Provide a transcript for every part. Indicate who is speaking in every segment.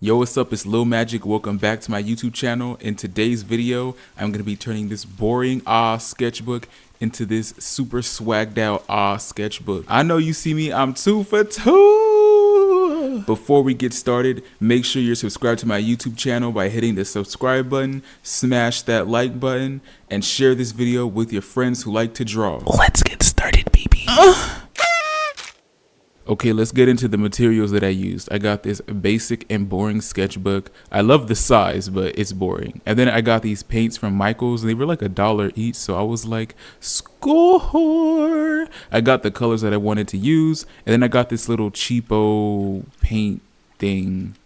Speaker 1: Yo, what's up? It's Lil Majik. Welcome back to my YouTube channel. In today's video, I'm going to be turning this boring sketchbook into this super swagged out sketchbook. I know you see me, I'm 2 for 2. Before we get started, make sure you're subscribed to my YouTube channel by hitting the subscribe button, smash that like button, and share this video with your friends who like to draw. Let's get started, baby. Okay, let's get into the materials that I used. I got this basic and boring sketchbook. I love the size, but it's boring. And then I got these paints from Michael's. They were like $1 each, so I was like, score! I got the colors that I wanted to use, and then I got this little cheapo paint thing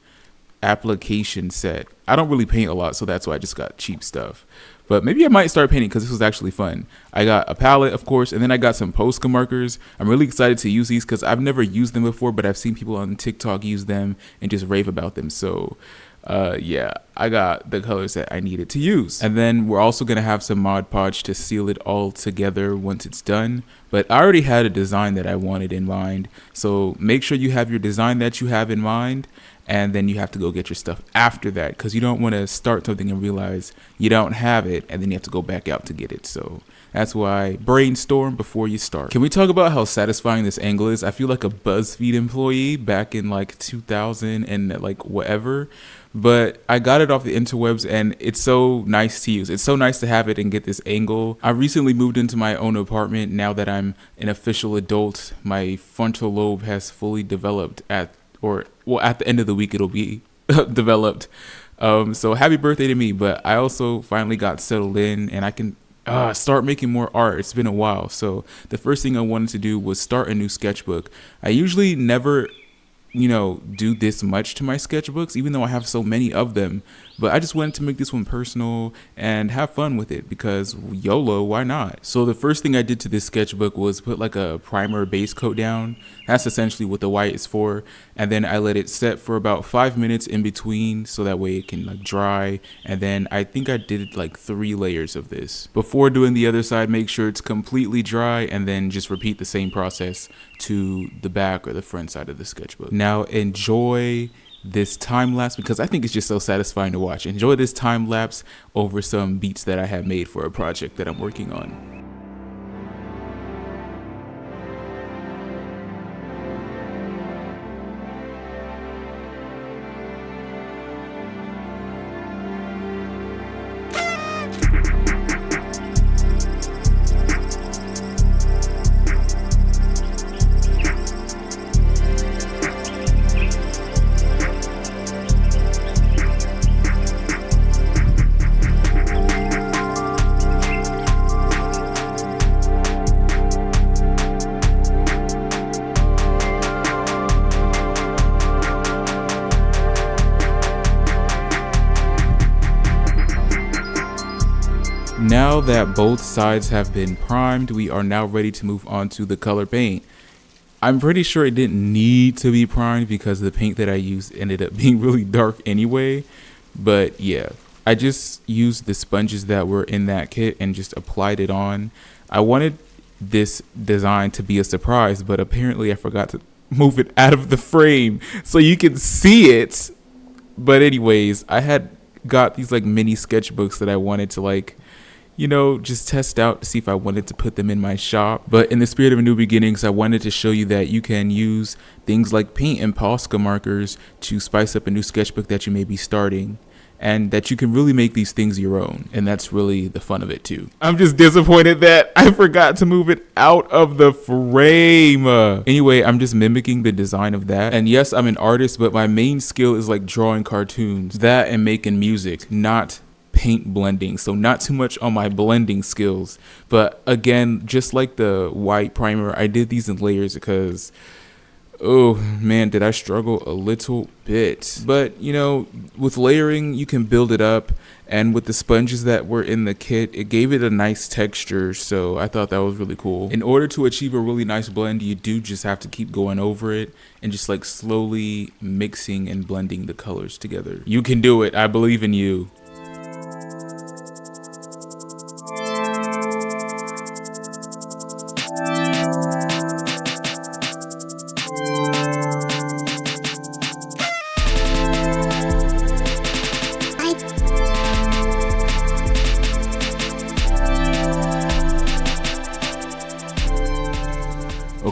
Speaker 1: application set. I don't really paint a lot, so that's why I just got cheap stuff. But maybe I might start painting because this was actually fun. I got a palette, of course, and then I got some Posca markers. I'm really excited to use these because I've never used them before, but I've seen people on TikTok use them and just rave about them. So yeah, I got the colors that I needed to use. And then we're also going to have some Mod Podge to seal it all together once it's done. But I already had a design that I wanted in mind. So make sure you have your design that you have in mind. And then you have to go get your stuff after that, because you don't want to start something and realize you don't have it and then you have to go back out to get it. So that's why brainstorm before you start. Can we talk about how satisfying this angle is? I feel like a BuzzFeed employee back in like 2000 and like whatever, but I got it off the interwebs and it's so nice to use. It's so nice to have it and get this angle. I recently moved into my own apartment. Now that I'm an official adult, my frontal lobe has fully developed at the end of the week it'll be developed. So happy birthday to me. But I also finally got settled in and I can start making more art. It's been a while. So the first thing I wanted to do was start a new sketchbook. I usually never do this much to my sketchbooks, even though I have so many of them, but I just wanted to make this one personal and have fun with it because YOLO, why not? So the first thing I did to this sketchbook was put like a primer base coat down. That's essentially what the white is for. And then I let it set for about 5 minutes in between so that way it can like dry. And then I think I did like 3 layers of this. Before doing the other side, make sure it's completely dry and then just repeat the same process to the back or the front side of the sketchbook. Now enjoy this time lapse because I think it's just so satisfying to watch. Enjoy this time lapse over some beats that I have made for a project that I'm working on. Now that both sides have been primed, we are now ready to move on to the color paint. I'm pretty sure it didn't need to be primed because the paint that I used ended up being really dark anyway. But yeah, I just used the sponges that were in that kit and just applied it on. I wanted this design to be a surprise, but apparently I forgot to move it out of the frame so you can see it. But anyways, I had got these like mini sketchbooks that I wanted to like just test out to see if I wanted to put them in my shop. But in the spirit of new beginnings, I wanted to show you that you can use things like paint and Posca markers to spice up a new sketchbook that you may be starting, and that you can really make these things your own. And that's really the fun of it too. I'm just disappointed that I forgot to move it out of the frame. Anyway, I'm just mimicking the design of that. And yes, I'm an artist, but my main skill is like drawing cartoons, that and making music, not paint blending. So not too much on my blending skills, but again, just like the white primer, I did these in layers because oh man, did I struggle a little bit. But with layering you can build it up, and with the sponges that were in the kit, it gave it a nice texture, so I thought that was really cool. In order to achieve a really nice blend, you do just have to keep going over it and just like slowly mixing and blending the colors together. You can do it. I believe in you.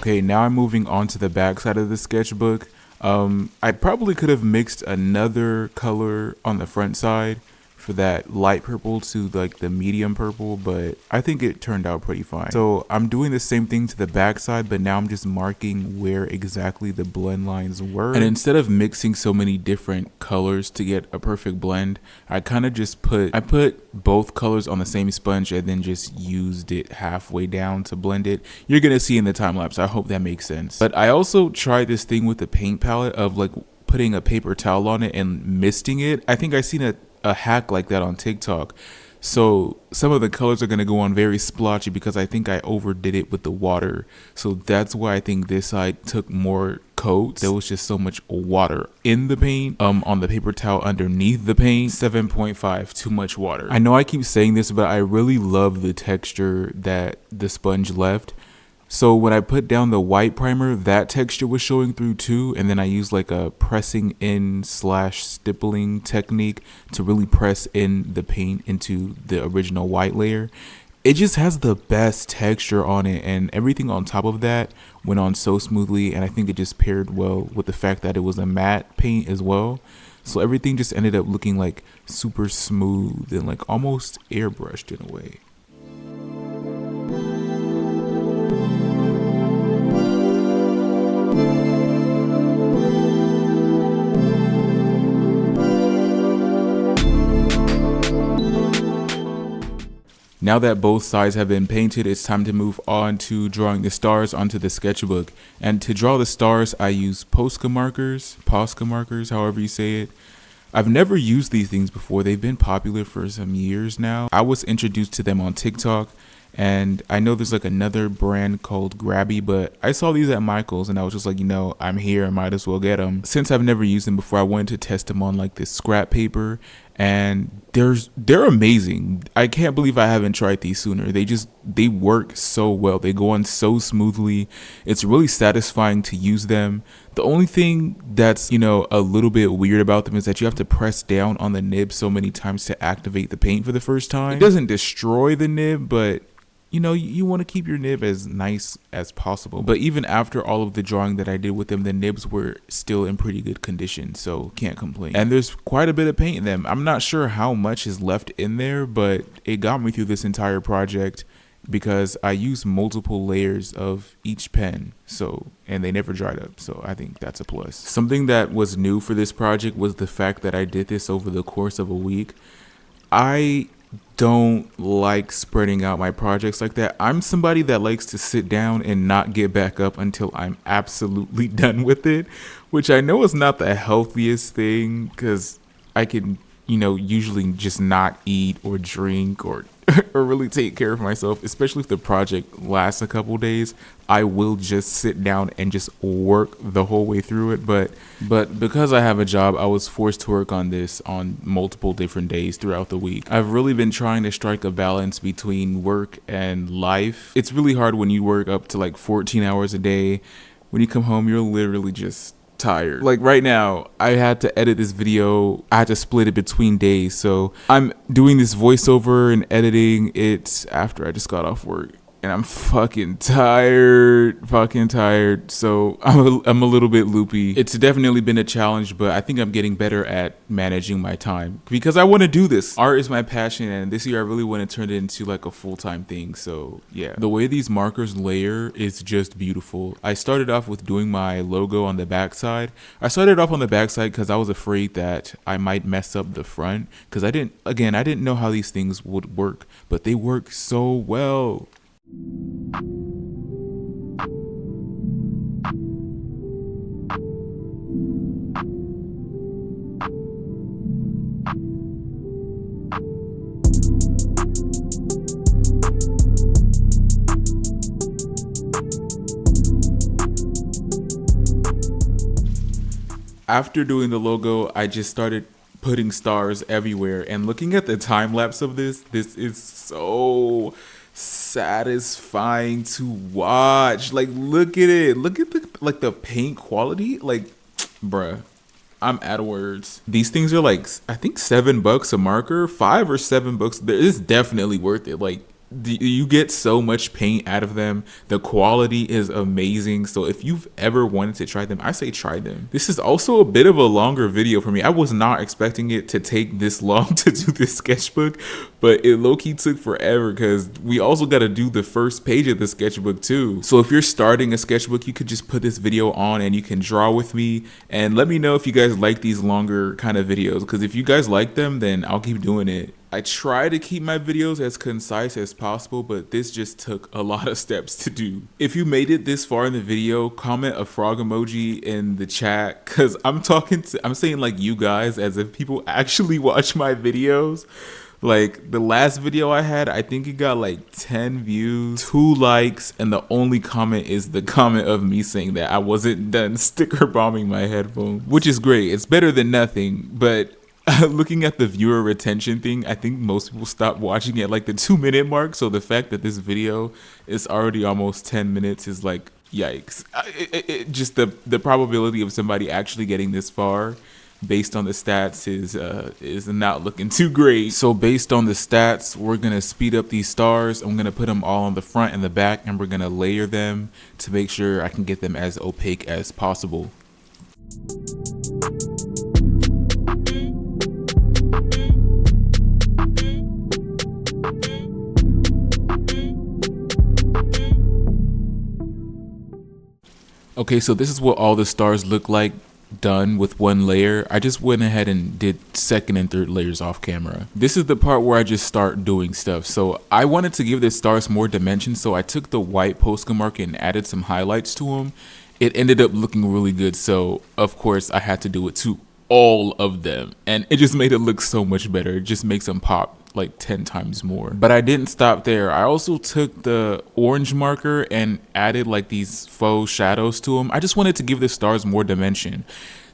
Speaker 1: Okay, now I'm moving on to the back side of the sketchbook. I probably could have mixed another color on the front side for that light purple to like the medium purple, but I think it turned out pretty fine. So I'm doing the same thing to the back side, but now I'm just marking where exactly the blend lines were. And instead of mixing so many different colors to get a perfect blend, I kind of just put both colors on the same sponge and then just used it halfway down to blend it. You're gonna see in the time lapse. I hope that makes sense. But I also tried this thing with the paint palette of like putting a paper towel on it and misting it. I think I seen a hack like that on TikTok. So some of the colors are going to go on very splotchy because I think I overdid it with the water. So that's why I think this side took more coats. There was just so much water in the paint on the paper towel underneath the paint. 7.5, too much water. I know I keep saying this, but I really love the texture that the sponge left. So when I put down the white primer, that texture was showing through too. And then I used like a pressing in / stippling technique to really press in the paint into the original white layer. It just has the best texture on it, and everything on top of that went on so smoothly. And I think it just paired well with the fact that it was a matte paint as well. So everything just ended up looking like super smooth and like almost airbrushed in a way. Now that both sides have been painted, it's time to move on to drawing the stars onto the sketchbook. And to draw the stars, I use Posca markers, however you say it. I've never used these things before. They've been popular for some years now. I was introduced to them on TikTok, and I know there's like another brand called Grabby, but I saw these at Michael's and I was just like, you know, I'm here, I might as well get them. Since I've never used them before, I wanted to test them on like this scrap paper, and they're amazing. I can't believe I haven't tried these sooner. They work so well. They go on so smoothly. It's really satisfying to use them. The only thing that's, you know, a little bit weird about them is that you have to press down on the nib so many times to activate the paint for the first time. It doesn't destroy the nib, but you know, you want to keep your nib as nice as possible. But even after all of the drawing that I did with them, the nibs were still in pretty good condition, so can't complain. And there's quite a bit of paint in them. I'm not sure how much is left in there, but it got me through this entire project because I used multiple layers of each pen, and they never dried up, so I think that's a plus. Something that was new for this project was the fact that I did this over the course of a week. I don't like spreading out my projects like that. I'm somebody that likes to sit down and not get back up until I'm absolutely done with it, which I know is not the healthiest thing because I can, you know, usually just not eat or drink or or really take care of myself, especially if the project lasts a couple days. I will just sit down and just work the whole way through it. But because I have a job, I was forced to work on this on multiple different days throughout the week. I've really been trying to strike a balance between work and life. It's really hard when you work up to like 14 hours a day. When you come home, you're literally just tired. Like right now, I had to edit this video. I had to split it between days. So I'm doing this voiceover and editing it after I just got off work. And I'm fucking tired. So I'm a little bit loopy. It's definitely been a challenge, but I think I'm getting better at managing my time because I want to do this. Art is my passion, and this year I really want to turn it into like a full-time thing. So yeah, the way these markers layer is just beautiful. I started off with doing my logo on the backside. I started off on the backside because I was afraid that I might mess up the front because I didn't know how these things would work, but they work so well. After doing the logo, I just started putting stars everywhere, and looking at the time lapse of this is so satisfying to watch. Like, look at it. Look at the paint quality. Like, bruh, I'm out of words. These things are like, I think $7 a marker, $5 or $7. It's definitely worth it. Like, You get so much paint out of them. The quality is amazing. So if you've ever wanted to try them, I say try them. This is also a bit of a longer video for me. I was not expecting it to take this long to do this sketchbook, but it low-key took forever because we also got to do the first page of the sketchbook too. So if you're starting a sketchbook, you could just put this video on and you can draw with me, and let me know if you guys like these longer kind of videos, because if you guys like them, then I'll keep doing it. I try to keep my videos as concise as possible, but this just took a lot of steps to do. If you made it this far in the video, comment a frog emoji in the chat, cause I'm saying like you guys as if people actually watch my videos. Like the last video I had, I think it got like 10 views, 2 likes, and the only comment is the comment of me saying that I wasn't done sticker bombing my headphones, which is great. It's better than nothing, but looking at the viewer retention thing, I think most people stop watching at like the 2-minute mark. So the fact that this video is already almost 10 minutes is like, yikes. Just the probability of somebody actually getting this far based on the stats is not looking too great. So based on the stats, we're gonna speed up these stars. I'm gonna put them all on the front and the back, and we're gonna layer them to make sure I can get them as opaque as possible. Okay, so this is what all the stars look like done with one layer. I just went ahead and did second and third layers off camera. This is the part where I just start doing stuff. So I wanted to give the stars more dimension, so I took the white Posca marker and added some highlights to them. It ended up looking really good, so of course I had to do it to all of them, and it just made it look so much better. It just makes them pop like 10 times more. But I didn't stop there. I also took the orange marker and added like these faux shadows to them. I just wanted to give the stars more dimension.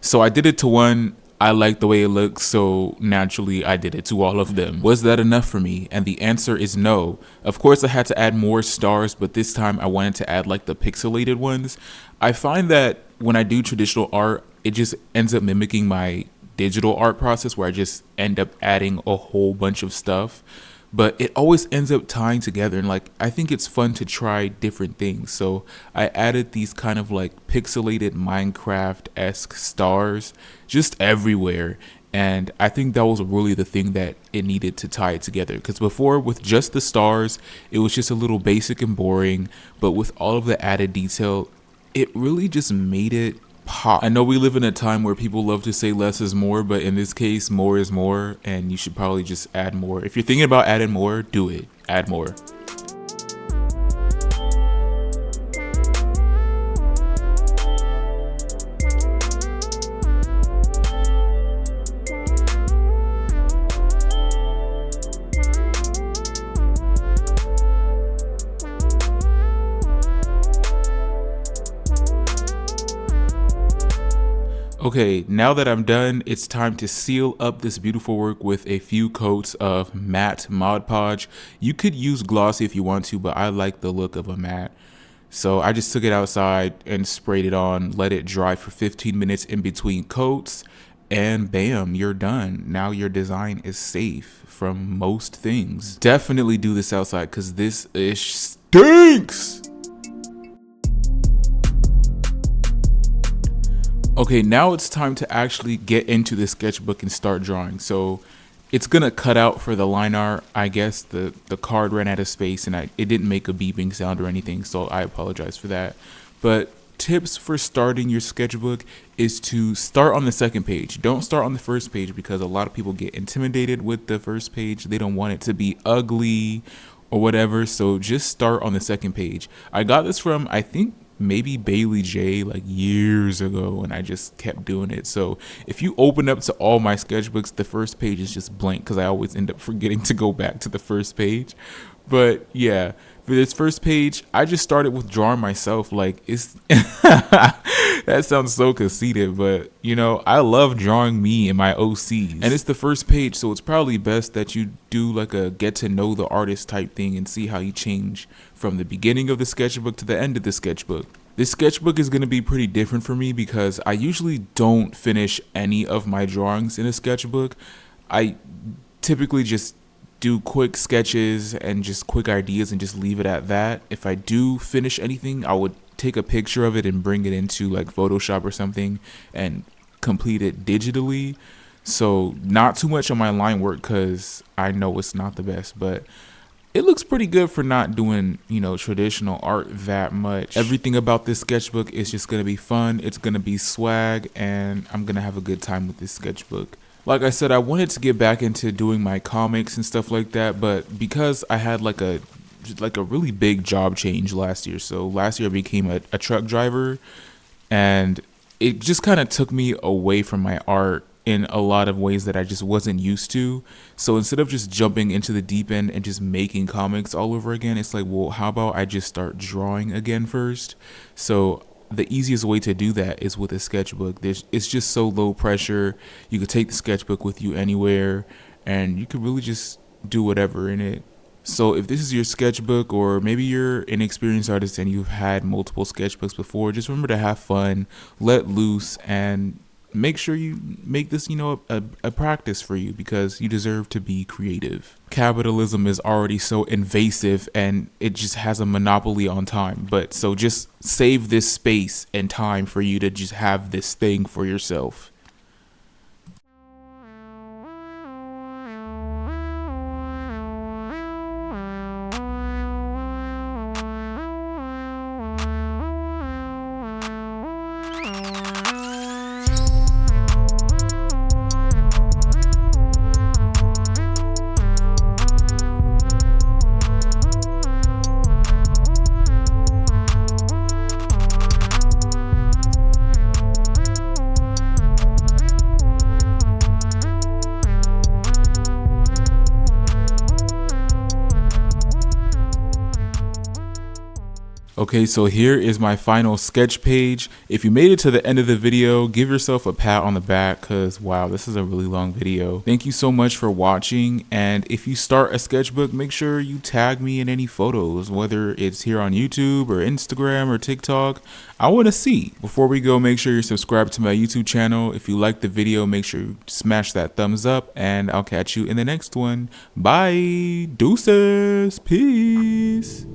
Speaker 1: So I did it to one. I liked the way it looked, so naturally I did it to all of them. Was that enough for me? And the answer is no. Of course I had to add more stars, but this time I wanted to add like the pixelated ones. I find that when I do traditional art, it just ends up mimicking my digital art process where I just end up adding a whole bunch of stuff, but it always ends up tying together, and like I think it's fun to try different things. So I added these kind of like pixelated Minecraft-esque stars just everywhere, and I think that was really the thing that it needed to tie it together, because before with just the stars it was just a little basic and boring, but with all of the added detail it really just made it pop. I know we live in a time where people love to say less is more, but in this case, more is more, and you should probably just add more. If you're thinking about adding more, do it. Add more. Okay, now that I'm done, it's time to seal up this beautiful work with a few coats of matte Mod Podge. You could use glossy if you want to, but I like the look of a matte. So I just took it outside and sprayed it on, let it dry for 15 minutes in between coats, and bam, you're done. Now your design is safe from most things. Definitely do this outside because this ish stinks. Okay, now it's time to actually get into the sketchbook and start drawing. So it's gonna cut out for the line art. I guess the card ran out of space and it didn't make a beeping sound or anything, so I apologize for that. But tips for starting your sketchbook is to start on the second page. Don't start on the first page because a lot of people get intimidated with the first page. They don't want it to be ugly or whatever, so just start on the second page. I got this from, I think, maybe Bailey J like years ago, and I just kept doing it. So if you open up to all my sketchbooks, the first page is just blank because I always end up forgetting to go back to the first page. But yeah, for this first page, I just started with drawing myself. Like, it's that sounds so conceited, but you know, I love drawing me and my OCs, and it's the first page, so it's probably best that you do like a get to know the artist type thing and see how you change from the beginning of the sketchbook to the end of the sketchbook. This sketchbook is going to be pretty different for me because I usually don't finish any of my drawings in a sketchbook. I typically just do quick sketches and just quick ideas and just leave it at that. If I do finish anything, I would take a picture of it and bring it into like Photoshop or something and complete it digitally. So not too much on my line work because I know it's not the best, but it looks pretty good for not doing, you know, traditional art that much. Everything about this sketchbook is just going to be fun. It's going to be swag, and I'm going to have a good time with this sketchbook. Like I said, I wanted to get back into doing my comics and stuff like that, but because I had like a really big job change last year. So last year I became a truck driver, and it just kind of took me away from my art in a lot of ways that I just wasn't used to. So instead of just jumping into the deep end and just making comics all over again, it's like, well, how about I just start drawing again first? So the easiest way to do that is with a sketchbook. It's just so low pressure. You could take the sketchbook with you anywhere, and you could really just do whatever in it. So if this is your sketchbook, or maybe you're an experienced artist and you've had multiple sketchbooks before, just remember to have fun, let loose, and make sure you make this, you know, a practice for you, because you deserve to be creative. Capitalism is already so invasive and it just has a monopoly on time. But so just save this space and time for you to just have this thing for yourself. Okay, so here is my final sketch page. If you made it to the end of the video, give yourself a pat on the back, because wow, this is a really long video. Thank you so much for watching, and if you start a sketchbook, make sure you tag me in any photos, whether it's here on YouTube or Instagram or TikTok. I want to see. Before we go, make sure you're subscribed to my YouTube channel. If you liked the video, make sure you smash that thumbs up, and I'll catch you in the next one. Bye. Deuces. Peace.